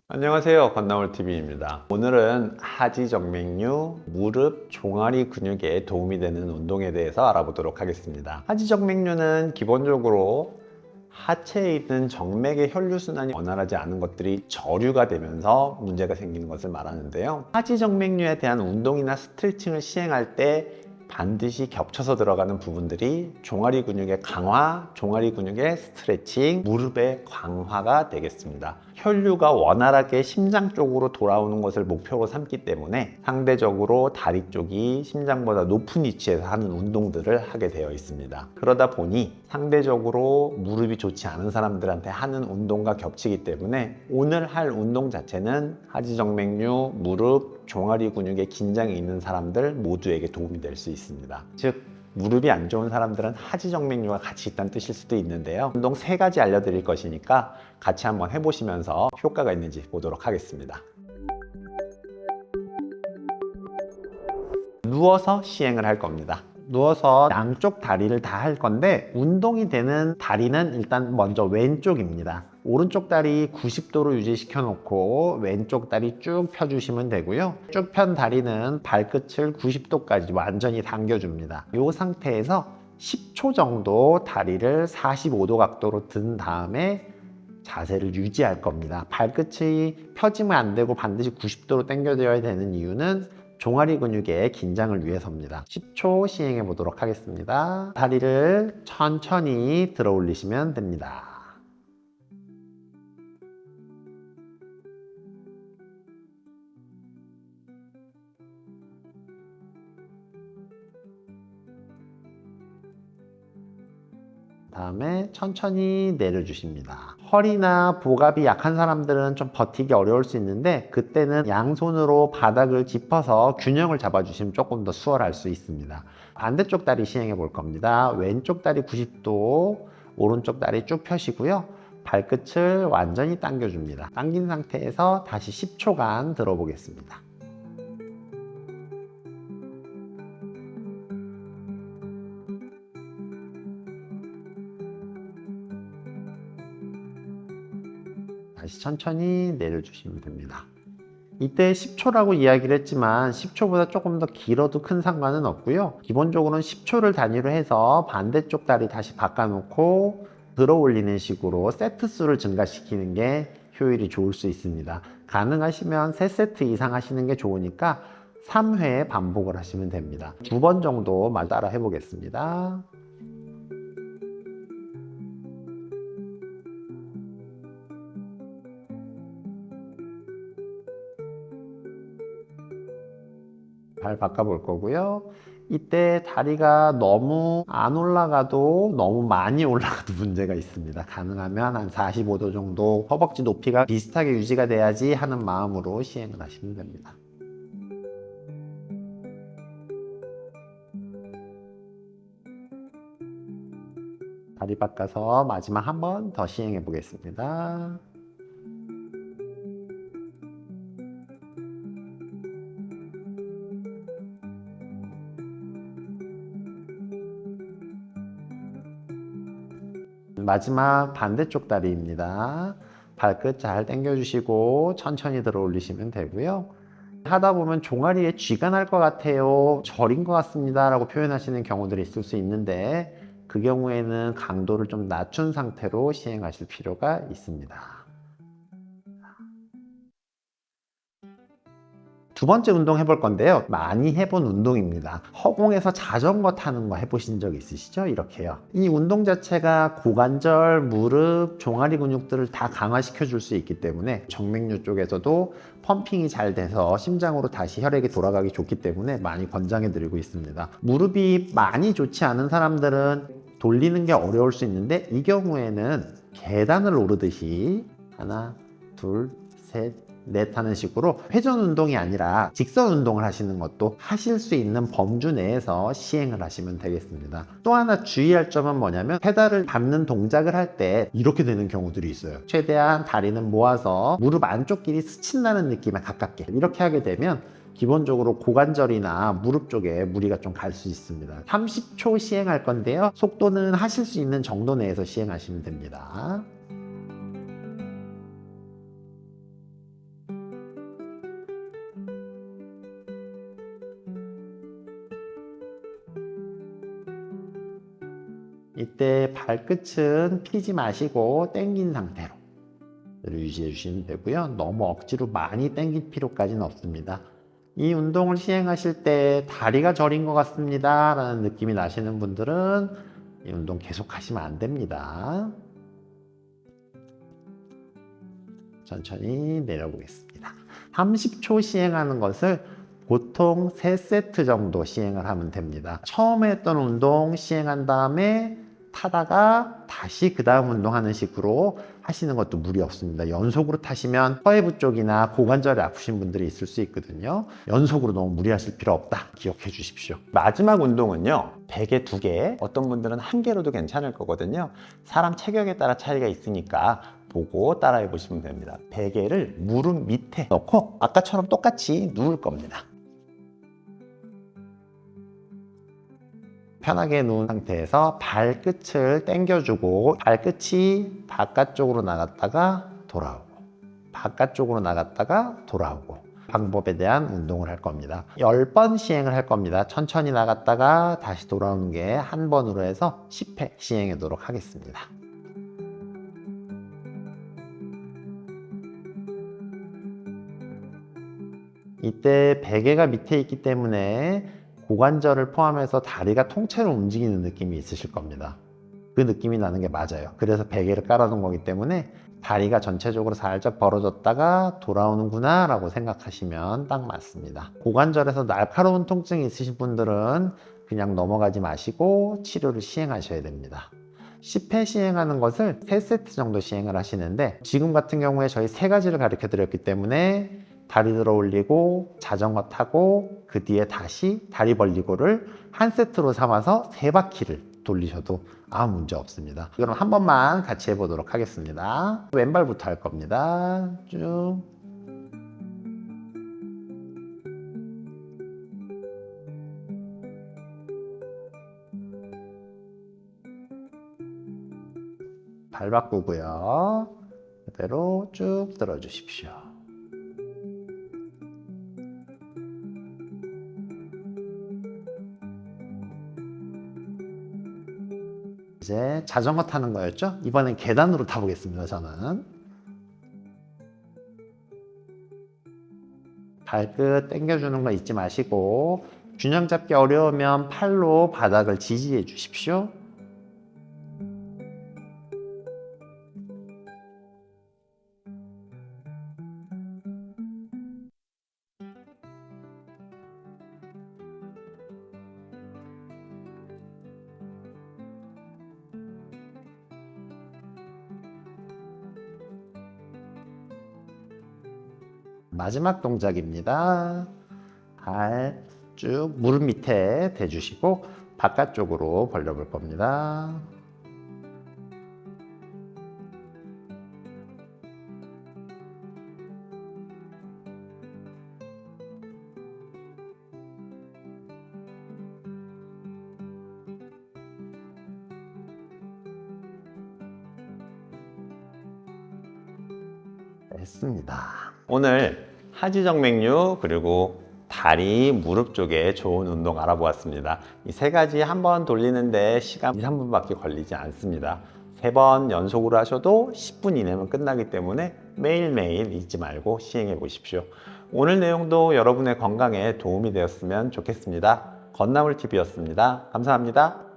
안녕하세요, 건나물TV입니다. 오늘은 하지정맥류, 무릎, 종아리 근육에 도움이 되는 운동에 대해서 알아보도록 하겠습니다. 하지정맥류는 기본적으로 하체에 있는 정맥의 혈류순환이 원활하지 않은 것들이 저류가 되면서 문제가 생기는 것을 말하는데요. 하지정맥류에 대한 운동이나 스트레칭을 시행할 때 반드시 겹쳐서 들어가는 부분들이 종아리 근육의 강화, 종아리 근육의 스트레칭, 무릎의 강화가 되겠습니다. 혈류가 원활하게 심장 쪽으로 돌아오는 것을 목표로 삼기 때문에 상대적으로 다리 쪽이 심장보다 높은 위치에서 하는 운동들을 하게 되어 있습니다. 그러다 보니 상대적으로 무릎이 좋지 않은 사람들한테 하는 운동과 겹치기 때문에 오늘 할 운동 자체는 하지정맥류, 무릎, 종아리 근육에 긴장이 있는 사람들 모두에게 도움이 될 수 있습니다. 즉 무릎이 안 좋은 사람들은 하지정맥류가 같이 있다는 뜻일 수도 있는데요. 운동 3가지 알려드릴 것이니까 같이 한번 해보시면서 효과가 있는지 보도록 하겠습니다. 누워서 시행을 할 겁니다. 누워서 양쪽 다리를 다 할 건데 운동이 되는 다리는 일단 먼저 왼쪽입니다. 오른쪽 다리 90도로 유지시켜 놓고 왼쪽 다리 쭉 펴주시면 되고요. 쭉 편 다리는 발끝을 90도까지 완전히 당겨줍니다. 이 상태에서 10초 정도 다리를 45도 각도로 든 다음에 자세를 유지할 겁니다. 발끝이 펴지면 안 되고 반드시 90도로 당겨져야 되는 이유는 종아리 근육의 긴장을 위해서입니다. 10초 시행해 보도록 하겠습니다. 다리를 천천히 들어 올리시면 됩니다. 다음에 천천히 내려주십니다. 허리나 복압이 약한 사람들은 좀 버티기 어려울 수 있는데 그때는 양손으로 바닥을 짚어서 균형을 잡아주시면 조금 더 수월할 수 있습니다. 반대쪽 다리 시행해 볼 겁니다. 왼쪽 다리 90도, 오른쪽 다리 쭉 펴시고요. 발끝을 완전히 당겨줍니다. 당긴 상태에서 다시 10초간 들어보겠습니다. 다시 천천히 내려주시면 됩니다. 이때 10초라고 이야기를 했지만 10초보다 조금 더 길어도 큰 상관은 없고요. 기본적으로는 10초를 단위로 해서 반대쪽 다리 다시 바꿔놓고 들어 올리는 식으로 세트 수를 증가시키는 게 효율이 좋을 수 있습니다. 가능하시면 3세트 이상 하시는 게 좋으니까 3회 반복을 하시면 됩니다. 2번 정도 따라 해보겠습니다. 발 바꿔볼 거고요. 이때 다리가 너무 안 올라가도 너무 많이 올라가도 문제가 있습니다. 가능하면 한 45도 정도 허벅지 높이가 비슷하게 유지가 돼야지 하는 마음으로 시행을 하시면 됩니다. 다리 바꿔서 마지막 한 번 더 시행해 보겠습니다. 마지막 반대쪽 다리입니다. 발끝 잘 당겨주시고 천천히 들어 올리시면 되고요. 하다 보면 종아리에 쥐가 날 것 같아요, 저린 것 같습니다 라고 표현하시는 경우들이 있을 수 있는데 그 경우에는 강도를 좀 낮춘 상태로 시행하실 필요가 있습니다. 2번째 운동 해볼 건데요. 많이 해본 운동입니다. 허공에서 자전거 타는 거 해보신 적 있으시죠? 이렇게요. 이 운동 자체가 고관절, 무릎, 종아리 근육들을 다 강화시켜 줄 수 있기 때문에 정맥류 쪽에서도 펌핑이 잘 돼서 심장으로 다시 혈액이 돌아가기 좋기 때문에 많이 권장해 드리고 있습니다. 무릎이 많이 좋지 않은 사람들은 돌리는 게 어려울 수 있는데 이 경우에는 계단을 오르듯이 하나, 둘, 셋, 넷 하는 식으로 회전 운동이 아니라 직선 운동을 하시는 것도 하실 수 있는 범주 내에서 시행을 하시면 되겠습니다. 또 하나 주의할 점은 뭐냐면 페달을 밟는 동작을 할 때 이렇게 되는 경우들이 있어요. 최대한 다리는 모아서 무릎 안쪽끼리 스친다는 느낌에 가깝게 이렇게 하게 되면 기본적으로 고관절이나 무릎 쪽에 무리가 좀 갈 수 있습니다. 30초 시행할 건데요. 속도는 하실 수 있는 정도 내에서 시행하시면 됩니다. 이때 발끝은 피지 마시고 당긴 상태로 유지해 주시면 되고요. 너무 억지로 많이 당길 필요까지는 없습니다. 이 운동을 시행하실 때 다리가 저린 것 같습니다 라는 느낌이 나시는 분들은 이 운동 계속 하시면 안 됩니다. 천천히 내려보겠습니다. 30초 시행하는 것을 보통 3세트 정도 시행을 하면 됩니다. 처음에 했던 운동 시행한 다음에 타다가 다시 그 다음 운동하는 식으로 하시는 것도 무리 없습니다. 연속으로 타시면 허해부 쪽이나 고관절이 아프신 분들이 있을 수 있거든요. 연속으로 너무 무리하실 필요 없다 기억해 주십시오. 마지막 운동은요, 베개 2개, 어떤 분들은 1개로도 괜찮을 거거든요. 사람 체격에 따라 차이가 있으니까 보고 따라해 보시면 됩니다. 베개를 무릎 밑에 넣고 아까처럼 똑같이 누울 겁니다. 편하게 누운 상태에서 발끝을 당겨주고 발끝이 바깥쪽으로 나갔다가 돌아오고 바깥쪽으로 나갔다가 돌아오고 방법에 대한 운동을 할 겁니다. 10번 시행을 할 겁니다. 천천히 나갔다가 다시 돌아오는 게 한 번으로 해서 10회 시행하도록 하겠습니다. 이때 베개가 밑에 있기 때문에 고관절을 포함해서 다리가 통째로 움직이는 느낌이 있으실 겁니다. 그 느낌이 나는 게 맞아요. 그래서 베개를 깔아둔 거기 때문에 다리가 전체적으로 살짝 벌어졌다가 돌아오는구나 라고 생각하시면 딱 맞습니다. 고관절에서 날카로운 통증이 있으신 분들은 그냥 넘어가지 마시고 치료를 시행하셔야 됩니다. 10회 시행하는 것을 3세트 정도 시행을 하시는데, 지금 같은 경우에 저희 3가지를 가르쳐 드렸기 때문에 다리 들어 올리고 자전거 타고 그 뒤에 다시 다리 벌리고를 한 세트로 삼아서 3바퀴를 돌리셔도 아무 문제 없습니다. 그럼 한 번만 같이 해보도록 하겠습니다. 왼발부터 할 겁니다. 쭉. 발 바꾸고요. 그대로 쭉 들어 주십시오. 이제 자전거 타는 거였죠? 이번엔 계단으로 타보겠습니다. 저는 발끝 당겨주는 거 잊지 마시고, 균형 잡기 어려우면 팔로 바닥을 지지해 주십시오. 마지막 동작입니다. 발 쭉 무릎 밑에 대주시고 바깥쪽으로 벌려볼 겁니다. 했습니다. 오늘 하지정맥류 그리고 다리, 무릎 쪽에 좋은 운동 알아보았습니다. 이 3가지 한 번 돌리는데 시간 2, 3분밖에 걸리지 않습니다. 3번 연속으로 하셔도 10분 이내면 끝나기 때문에 매일매일 잊지 말고 시행해 보십시오. 오늘 내용도 여러분의 건강에 도움이 되었으면 좋겠습니다. 건나물TV였습니다. 감사합니다.